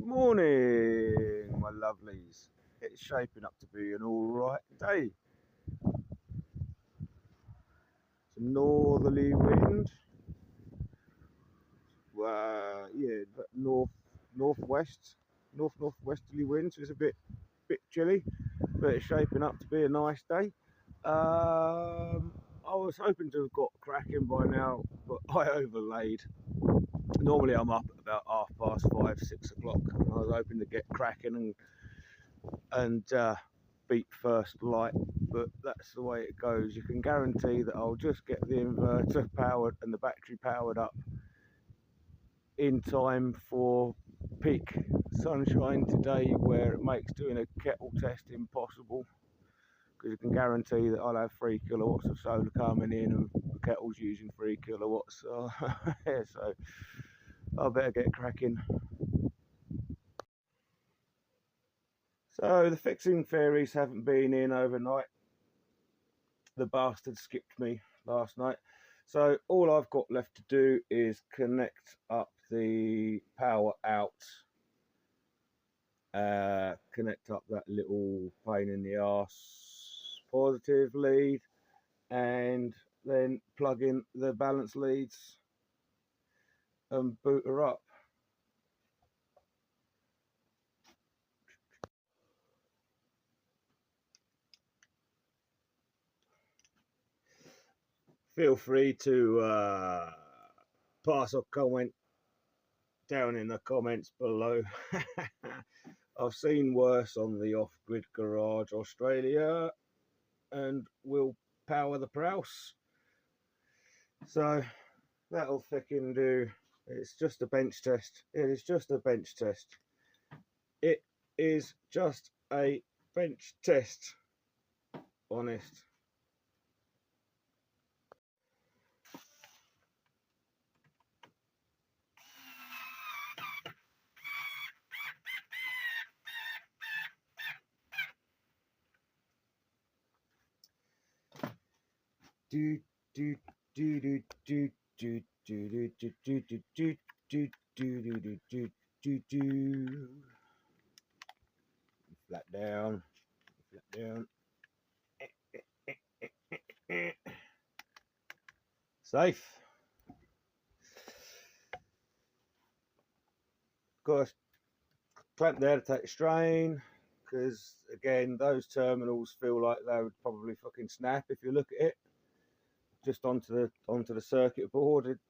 morning, my lovelies. It's shaping up to be an alright day. It's a northerly wind. Yeah, northwesterly wind, so it's a bit chilly, but it's shaping up to be a nice day. I was hoping to have got cracking by now, but I overlaid. Normally I'm up at about 5:30, 6 o'clock. I was hoping to get cracking and beat first light, but that's the way it goes. You can guarantee that I'll just get the inverter powered and the battery powered up in time for peak sunshine today, where it makes doing a kettle test impossible, because you can guarantee that I'll have 3 kilowatts of solar coming in and the kettle's using 3 kilowatts. So, yeah, so I better get cracking. So the fixing fairies haven't been in overnight. The bastard skipped me last night. So all I've got left to do is connect up the power out, connect up that little pain in the arse positive lead, and then plug in the balance leads and boot her up. Feel free to pass a comment down in the comments below. I've seen worse on the off-grid garage Australia, and we'll power the Prouse. So that'll fucking do. It's just a bench test. It is just a bench test. It is just a bench test. Honest. Do do do do do do do do do do do do do do do do. Flat down, flat down. Safe. Of course, clamp there to take a strain, because again, those terminals feel like they would probably fucking snap if you look at it. Just onto the circuit board,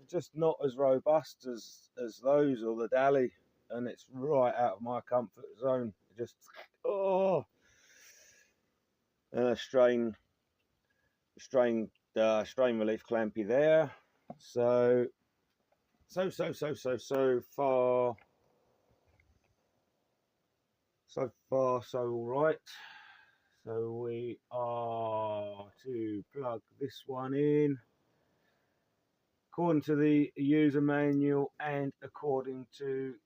just not as robust as those or the Dally, and it's right out of my comfort zone. Just strain relief clampy there. So far so all right. So we are to plug this one in according to the user manual and according to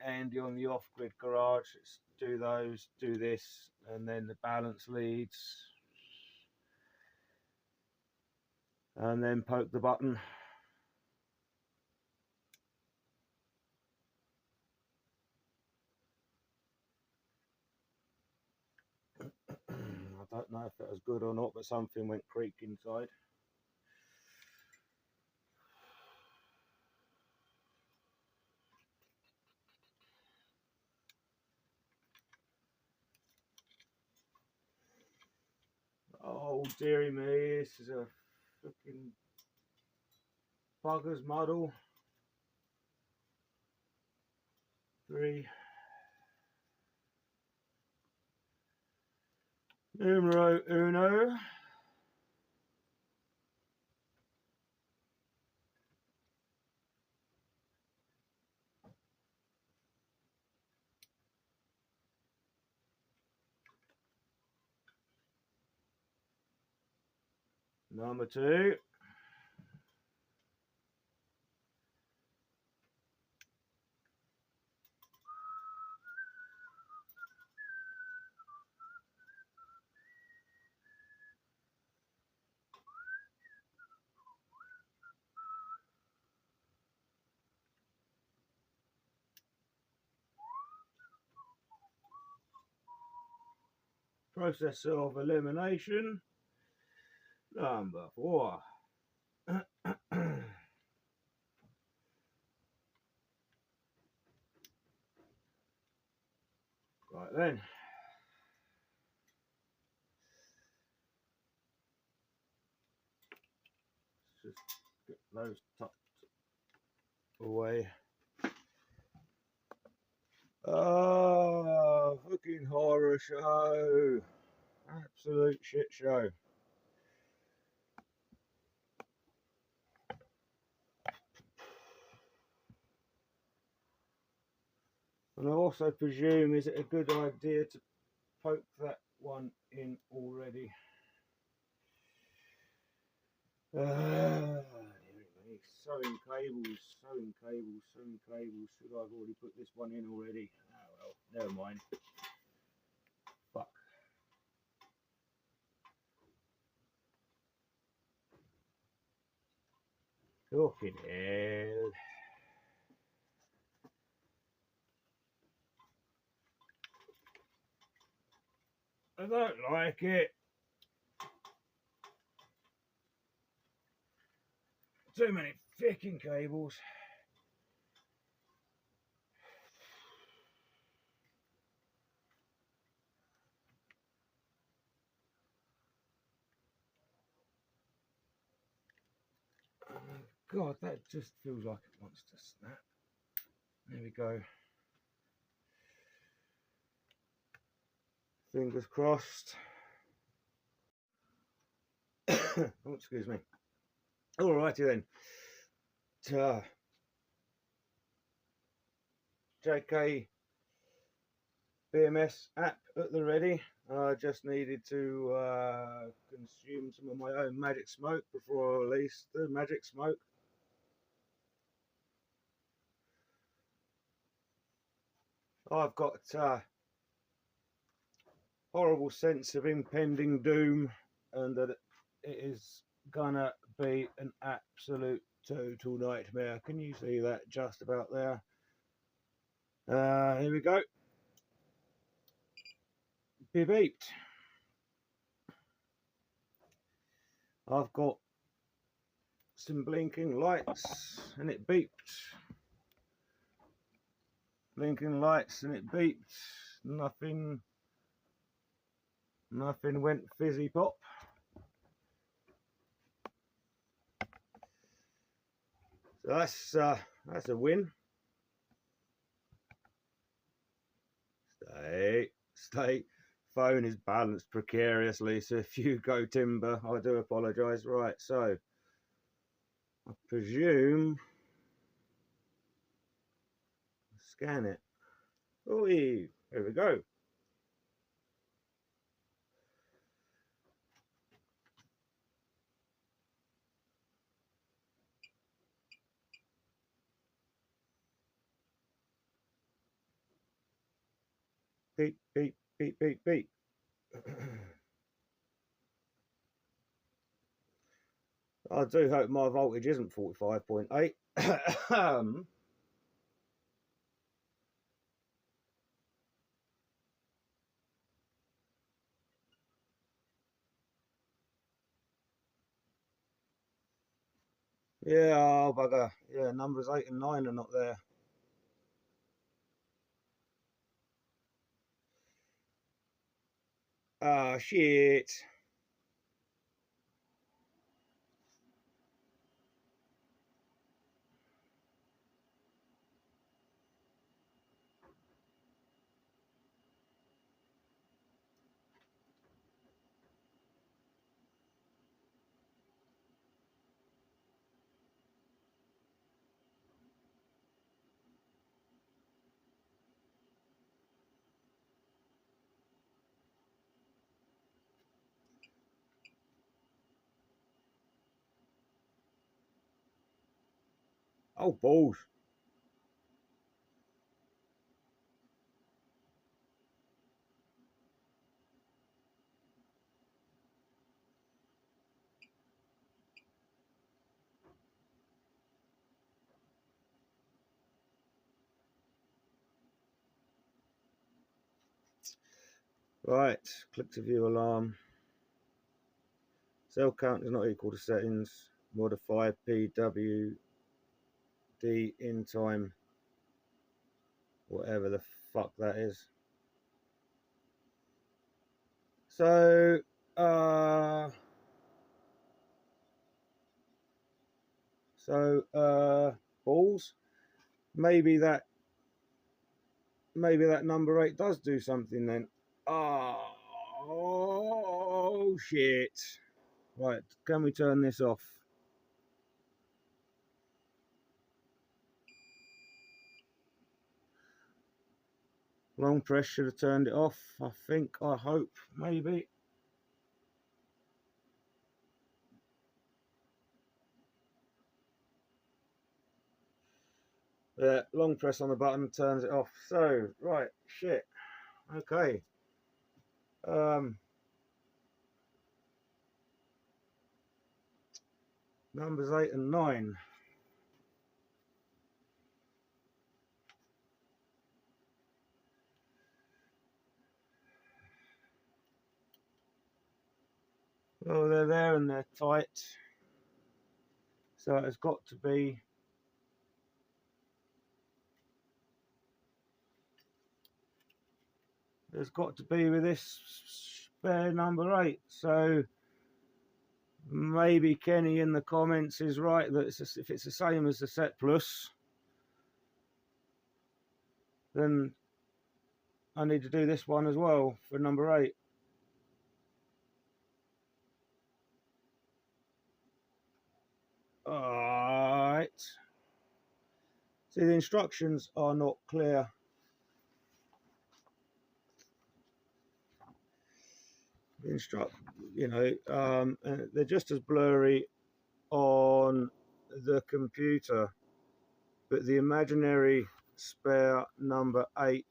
Andy on the off-grid garage. Let's do those, do this, and then the balance leads, and then poke the button. I don't know if that was good or not, but something went creak inside. Oh dearie me, this is a freaking bugger's muddle. 3 numero uno. Number 2. Process of elimination number 4. Right then. Let's just get those tucked away. Oh, fucking horror show. Absolute shit show. And I also presume, is it a good idea to poke that one in already? Sewing cables, sewing cables, sewing cables. Should I have already put this one in already? Oh well, never mind. Fuck. Fucking hell. I don't like it. Too many fucking cables. God, that just feels like it wants to snap. There we go. Fingers crossed. Oh, excuse me. Alrighty then. JK BMS app at the ready. I just needed to consume some of my own magic smoke before I release the magic smoke. I've got a horrible sense of impending doom, and that it is gonna be an absolute total nightmare. Can you see that just about there? Here we go. Beep beeped. I've got some blinking lights and it beeped. Blinking lights and it beeped. Nothing went fizzy pop. So that's a win. Stay. Phone is balanced precariously, so if you go timber, I do apologise. Right, so I presume scan it. Oh, here we go. Beep, beep, beep, beep, beep. I do hope my voltage isn't 45.8. Yeah, oh bugger. Yeah, numbers 8 and 9 are not there. Ah, shit. Oh, balls. Right, click to view alarm. Cell count is not equal to settings. Modify PWD in time. Whatever the fuck that is. So, balls. Maybe that number 8 does do something then. Oh shit. Right, can we turn this off? Long press should have turned it off, I think, I hope, maybe. Yeah, long press on the button turns it off. So, right, shit. Okay. Numbers 8 and 9. Well, they're there and they're tight. So it's got to be with this spare number 8. So maybe Kenny in the comments is right that if it's the same as the set plus, then I need to do this one as well for number 8. Alright. See, the instructions are not clear. They're just as blurry on the computer, but the imaginary spare number 8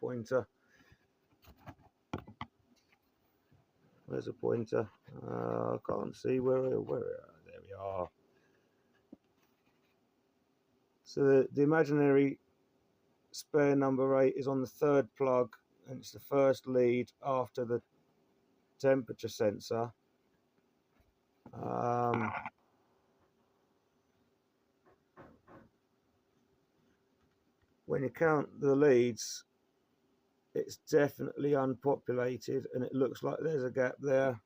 pointer. Where's a pointer? I can't see where. There we are. So the imaginary spare number 8 is on the 3rd plug, and it's the first lead after the temperature sensor. When you count the leads, it's definitely unpopulated, and it looks like there's a gap there.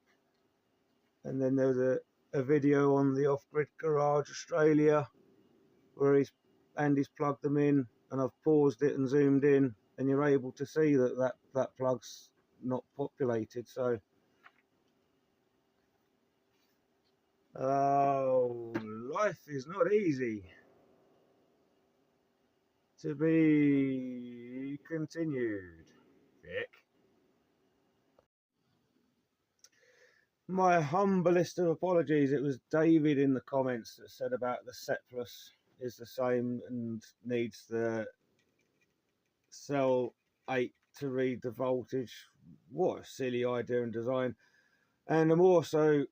And then there's a video on the Off-Grid Garage Australia where Andy's plugged them in, and I've paused it and zoomed in, and you're able to see that plug's not populated. So life is not easy. To be continued, Vic. My humblest of apologies. It was David in the comments that said about the set plus is the same and needs the cell 8 to read the voltage. What a silly idea and design. And I'm also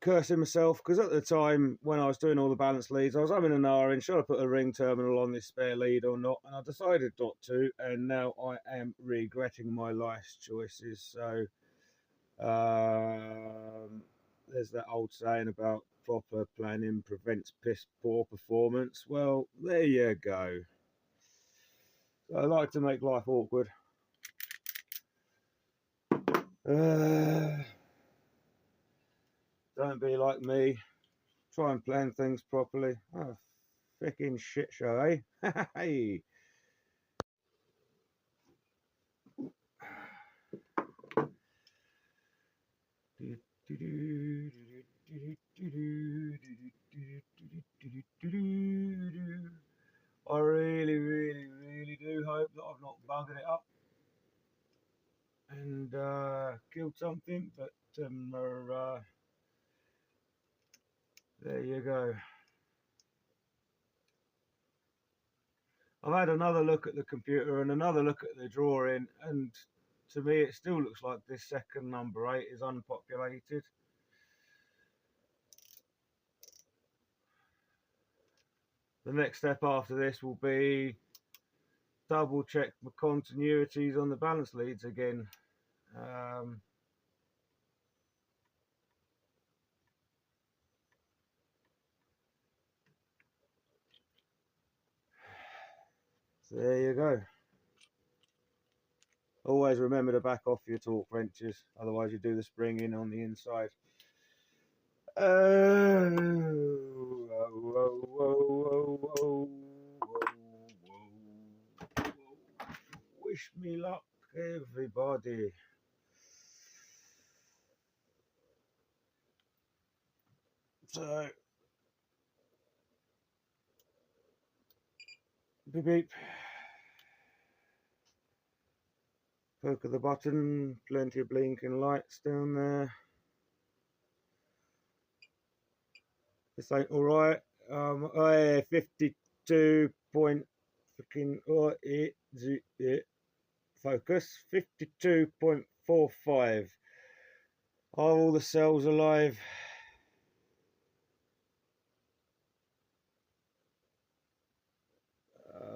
cursing myself because at the time when I was doing all the balance leads, I was having an R-ing, should I put a ring terminal on this spare lead or not? And I decided not to, and now I am regretting my life's choices. So there's that old saying about proper planning prevents poor performance. Well, there you go. I like to make life awkward. Don't be like me. Try and plan things properly. Oh, freaking shit show, eh? Hey. I really, really, really do hope that I've not buggered it up and killed something, but there you go. I've had another look at the computer and another look at the drawing, and to me it still looks like this second number 8 is unpopulated. The next step after this will be double check my continuities on the balance leads again. So there you go. Always remember to back off your torque wrenches, otherwise you do the spring in on the inside. Wish me luck, everybody. So, beep beep. Poke of the button, plenty of blinking lights down there. This ain't alright. 52 point freaking focus. 52.45. Are all the cells alive?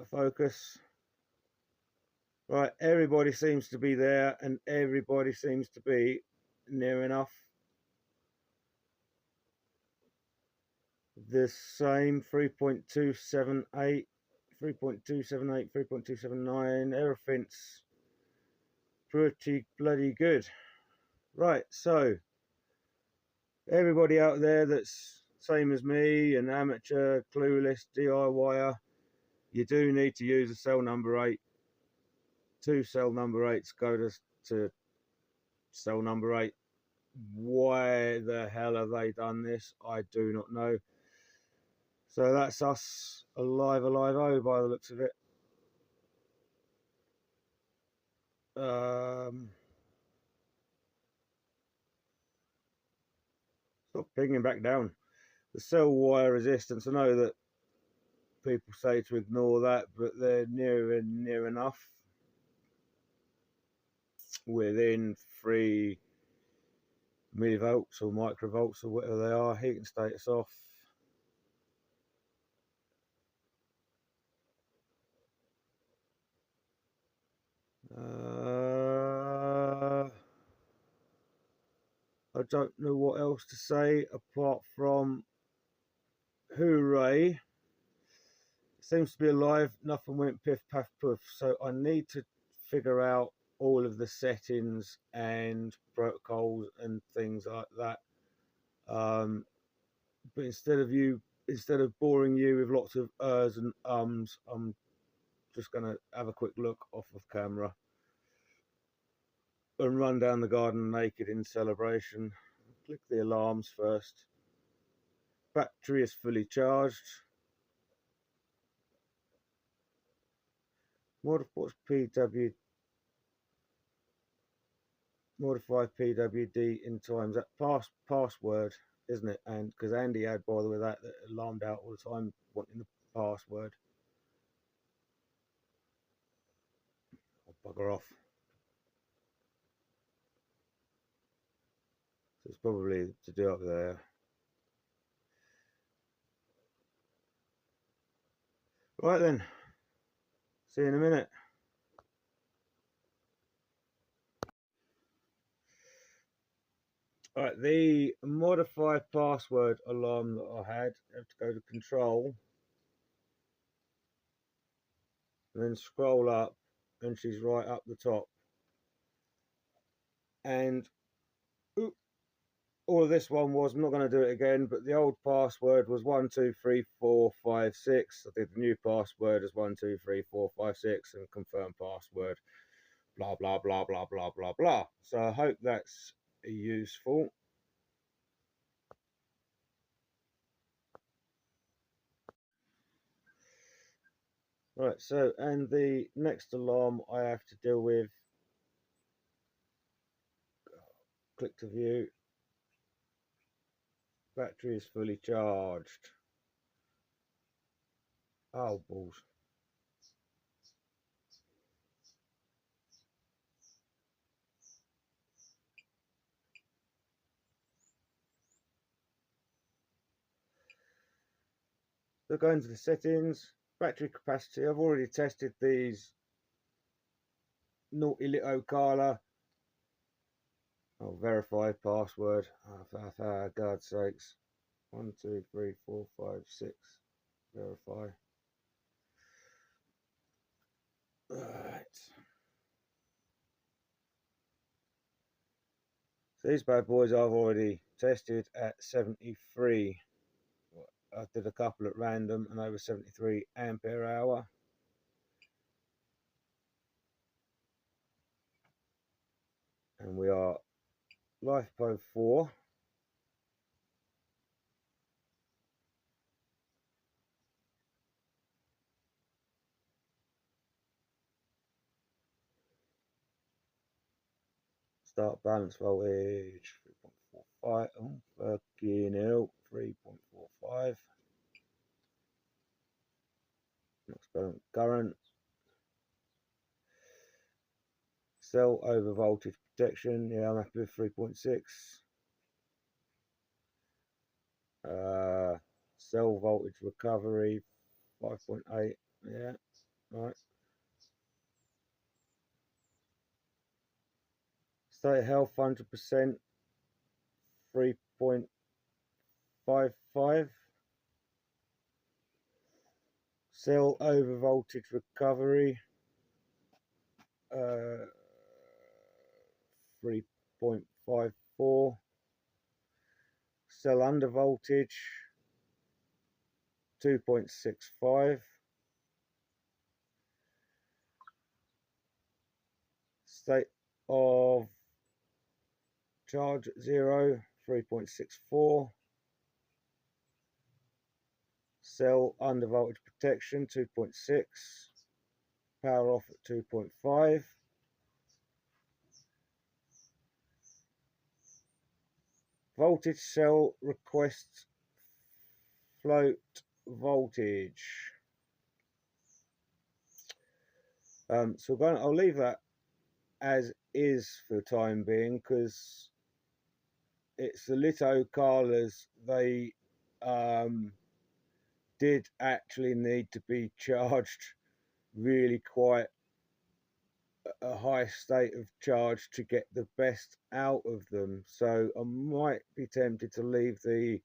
Focus. Right, everybody seems to be there, and everybody seems to be near enough. The same 3.278, 3.278, 3.279. Everything's pretty bloody good. Right, so everybody out there that's same as me, an amateur, clueless, DIYer, you do need to use a cell number 8. 2 cell number 8s go to cell number 8. Why the hell have they done this? I do not know. So that's us alive oh by the looks of it. Stop pinging back down. The cell wire resistance, I know that people say to ignore that, but they're near enough. Within 3 millivolts or microvolts or whatever they are. Heating status off. I don't know what else to say apart from hooray. It seems to be alive. Nothing went piff paff poof. So I need to figure out all of the settings and protocols and things like that. But instead of boring you with lots of ers and ums, I'm just going to have a quick look off of camera and run down the garden naked in celebration. Click the alarms first. Battery is fully charged. What's PW? Modify PWD in times. That password, isn't it? And because Andy had bother with that alarmed out all the time wanting the password. I'll bugger off. So it's probably to do up there. Right then. See you in a minute. Alright, the modify password alarm that I had, I have to go to control and then scroll up, and she's right up the top. And all of this one was, I'm not going to do it again, but the old password was 123456. I did the new password as 123456 and confirm password, blah blah blah blah blah blah blah. So I hope that's useful. Right, so and the next alarm I have to deal with, click to view, battery is fully charged. Oh balls. So go into the settings, battery capacity. I've already tested these naughty little Carla. Oh, verify password. Oh, God's sakes. 1, 2, 3, 4, 5, 6. Verify. Right. So these bad boys I've already tested at 73. I did a couple at random and over 73 ampere hour. And we are LifePo 4. Start balance voltage 3.45. Oh, fucking hell. 3.45. Next current. Cell over voltage protection. Yeah, I'm happy with 3.6. Cell voltage recovery 5.8. Yeah, right. State health 100%. 3.55. Cell over voltage recovery 3.54. Cell under voltage 2.65. State of charge at 0 3.64. Cell under voltage protection 2.6. Power off at 2.5. Voltage cell request float voltage. So I'll leave that as is for the time being, because it's the little Carlas. They did actually need to be charged really quite a high state of charge to get the best out of them. So I might be tempted to leave the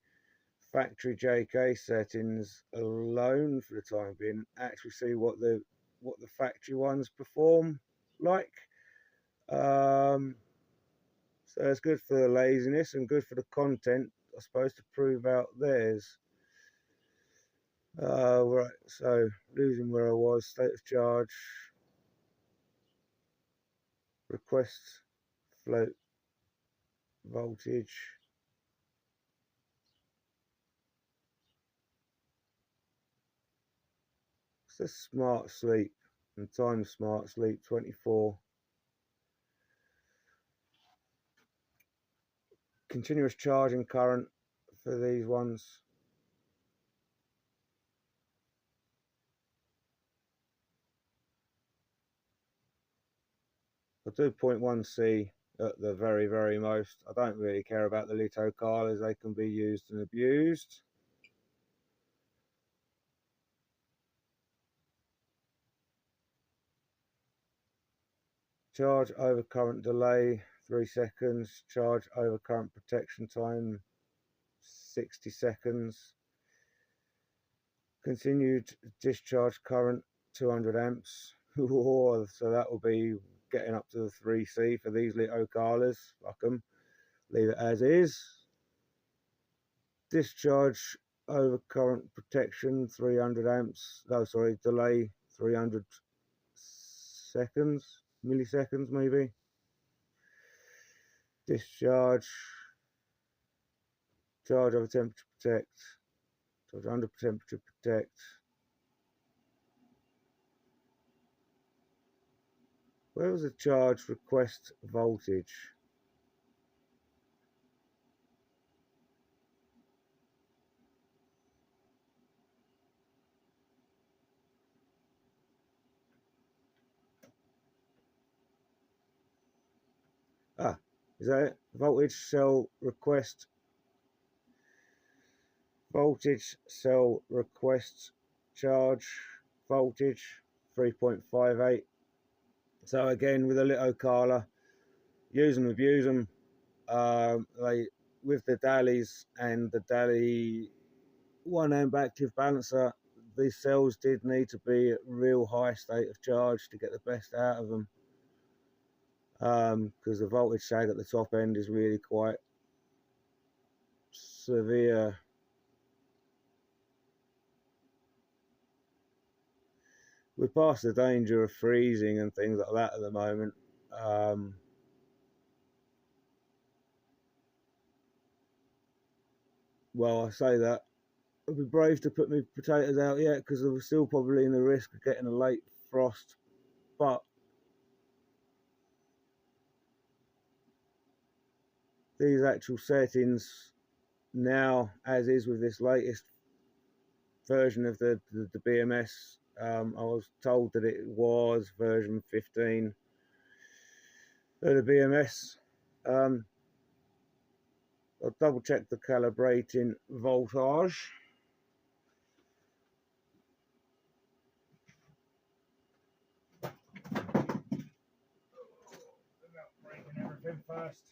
factory JK settings alone for the time being. Actually see what the factory ones perform like. So it's good for the laziness and good for the content, I suppose, to prove out theirs. Right, so losing where I was. State of charge, request float voltage. It's a smart sleep and time smart sleep 24. Continuous charging current for these ones. I'll do 0.1C at the very most. I don't really care about the little Carlas, they can be used and abused. Charge over current delay 3 seconds. Charge over current protection time 60 seconds. Continued discharge current 200 amps. So that will be getting up to the 3C for these little Carlas. Fuck them. Leave it as is. Discharge over current protection 300 amps. No, sorry, delay 300 seconds, milliseconds maybe. Discharge. Charge over temperature protect. Charge under temperature protect. Where was the charge request voltage? Ah, is that it? Voltage cell request. Voltage cell request charge voltage 3.58. So again, with a little Kala, use them, abuse them. They with the Dallies and the Dally 1 amp active balancer, these cells did need to be at real high state of charge to get the best out of them, because the voltage sag at the top end is really quite severe. We're past the danger of freezing and things like that at the moment. Well, I say that I'd be brave to put my potatoes out yet because we're still probably in the risk of getting a late frost, but these actual settings now, as is with this latest version of the BMS, I was told that it was version 15 of the BMS. I'll double check the calibrating voltage. Without breaking everything first.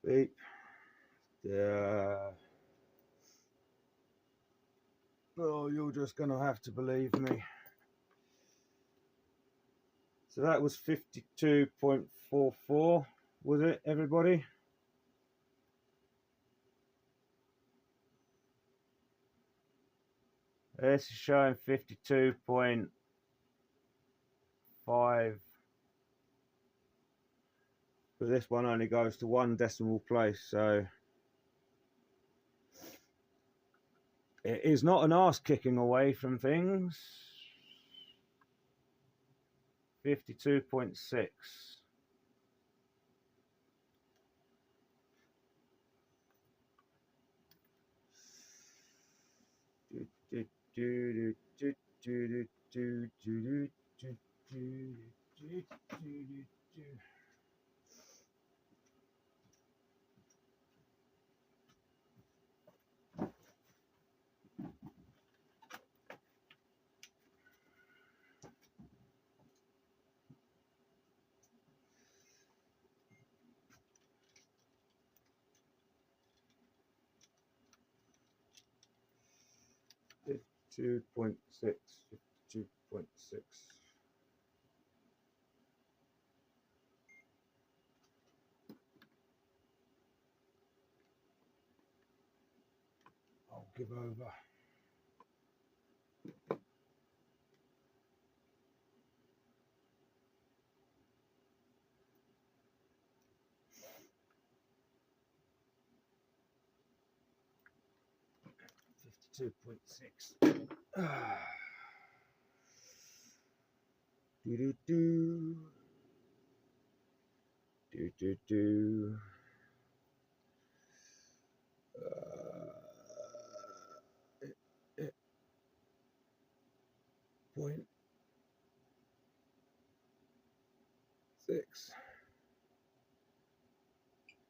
Beep. Oh, you're just gonna have to believe me. So that was 52.44, was it, everybody? This is showing 52.5. But this one only goes to 1 decimal place, so it is not an arse kicking away from things. 52.6. Two point six. 52.6. I'll give over. Two point six. Do do do do do. 0.6.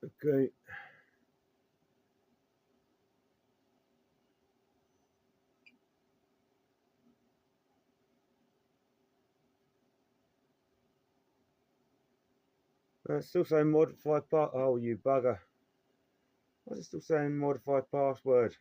Okay. It's still saying modified part. Oh, you bugger. What's it still saying modified password?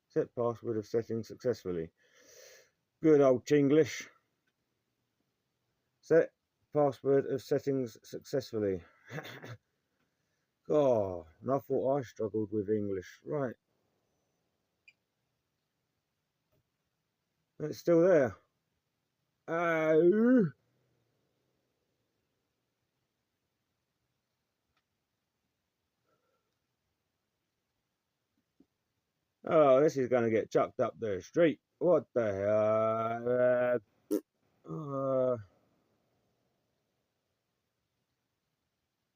Set password of settings successfully. Good old Chinglish. Set password of settings successfully. God, and I thought I struggled with English. Right. It's still there. Oh. Oh, this is going to get chucked up the street. What the hell?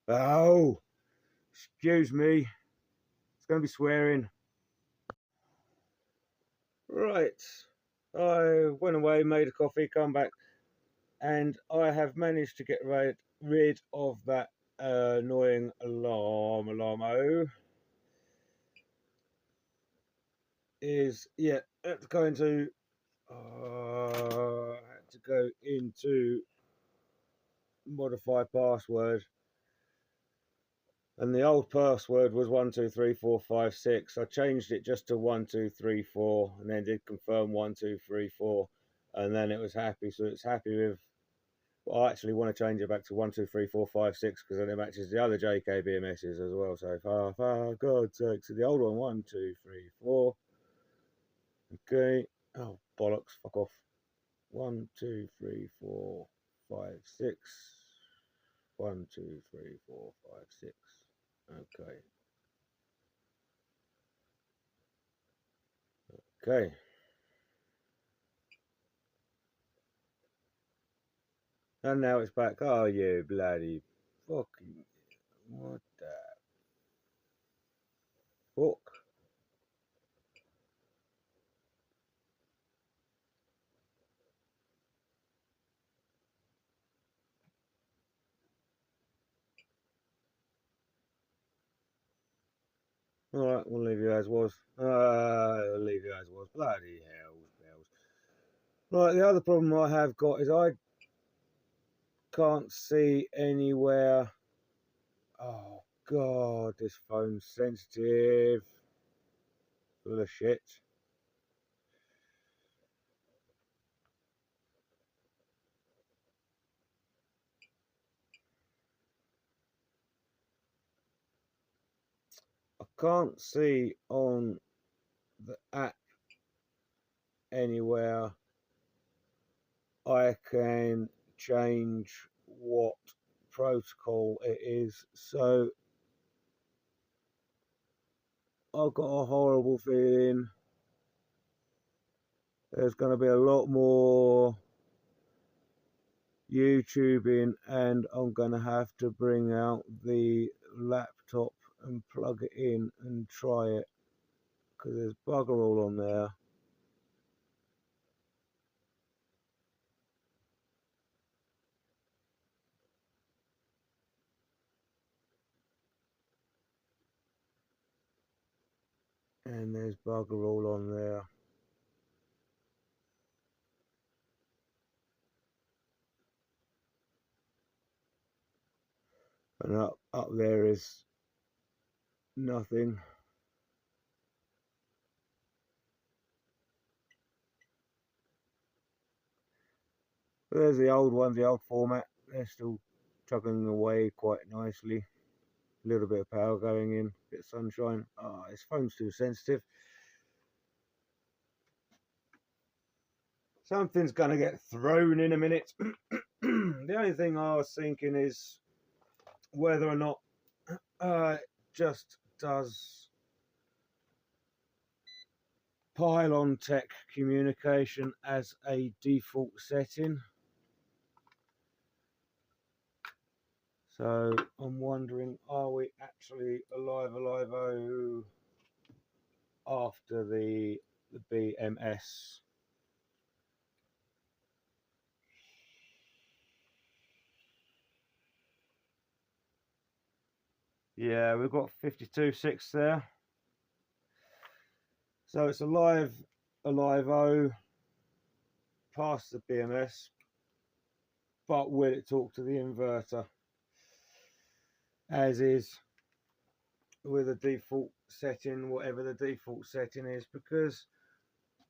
Oh, excuse me. It's going to be swearing. Right. I went away, made a coffee, come back, and I have managed to get rid of that annoying alarmo. Yeah, had to go into modify password, and the old password was 12345 6. I changed it just to 1234, and then did confirm 1234, and then it was happy. So it's happy with. Well, I actually want to change it back to 123456 because then it matches the other JK BMSs as well. So for God's sake, so the old one 1234. Okay. Oh bollocks! Fuck off. 123456. 123456. Okay. Okay. And now it's back. Oh, you bloody fucking. What the fuck? Alright, we'll leave you as was. We'll leave you as was. Bloody hell, bells. Right, the other problem I have got is I can't see anywhere. Oh, God, this phone's sensitive. Full of shit. I can't see on the app anywhere I can change what protocol it is. So I've got a horrible feeling there's going to be a lot more YouTubing, and I'm going to have to bring out the laptop and plug it in and try it because there's bugger all on there. And there's bugger all on there. And up there is nothing. But there's the old ones, the old format. They're still chugging away quite nicely. A little bit of power going in, a bit of sunshine. Ah, this phone's too sensitive. Something's gonna get thrown in a minute. The only thing I was thinking is whether or not it just does pylon tech communication as a default setting. So I'm wondering, are we actually alive after the BMS? Yeah, we've got 52.6 there. So it's alive O past the BMS, but will it talk to the inverter as is with a default setting, whatever the default setting is? Because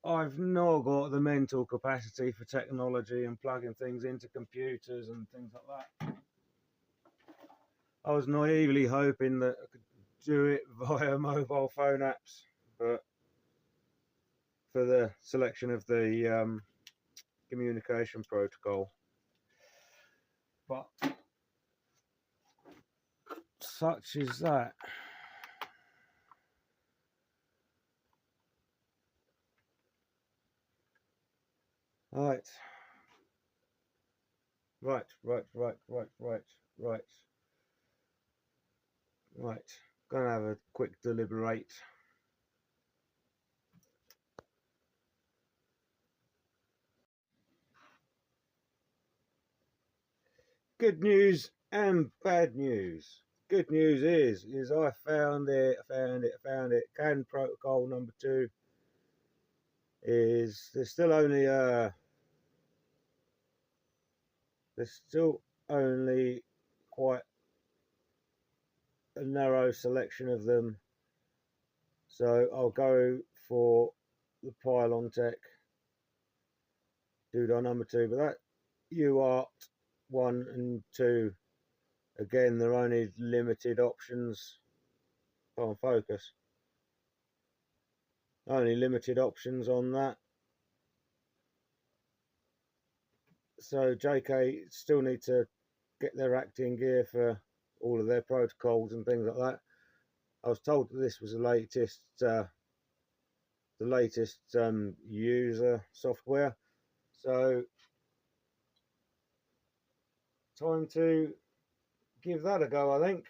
I've not got the mental capacity for technology and plugging things into computers and things like that. I was naively hoping that I could do it via mobile phone apps, but for the selection of the communication protocol. But such is that. Right. Right. Gonna have a quick deliberate. Good news and bad news. Good news is I found it. CAN protocol number 2 is there's still only quite a narrow selection of them, so I'll go for the pylon tech doodah number 2. But that UART 1 and 2, again, there are only limited options. Can't focus. Only limited options on that. So JK still need to get their act in gear for all of their protocols and things like that. I was told that this was the latest user software, so time to give that a go, I think.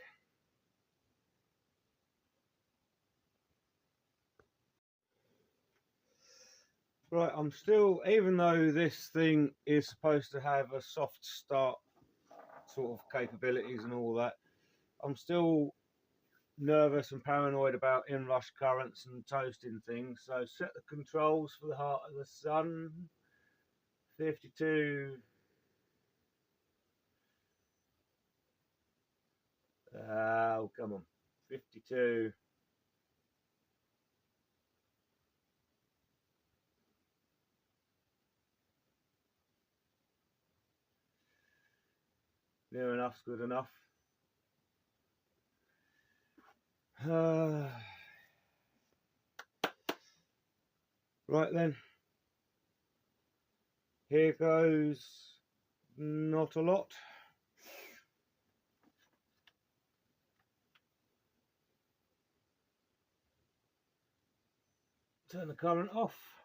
Right, I'm still, even though this thing is supposed to have a soft start sort of capabilities and all that, I'm still nervous and paranoid about inrush currents and toasting things. So set the controls for the heart of the sun. 52. Oh, come on. 52. Near enough's good enough. Right then. Here goes not a lot. Turn the current off.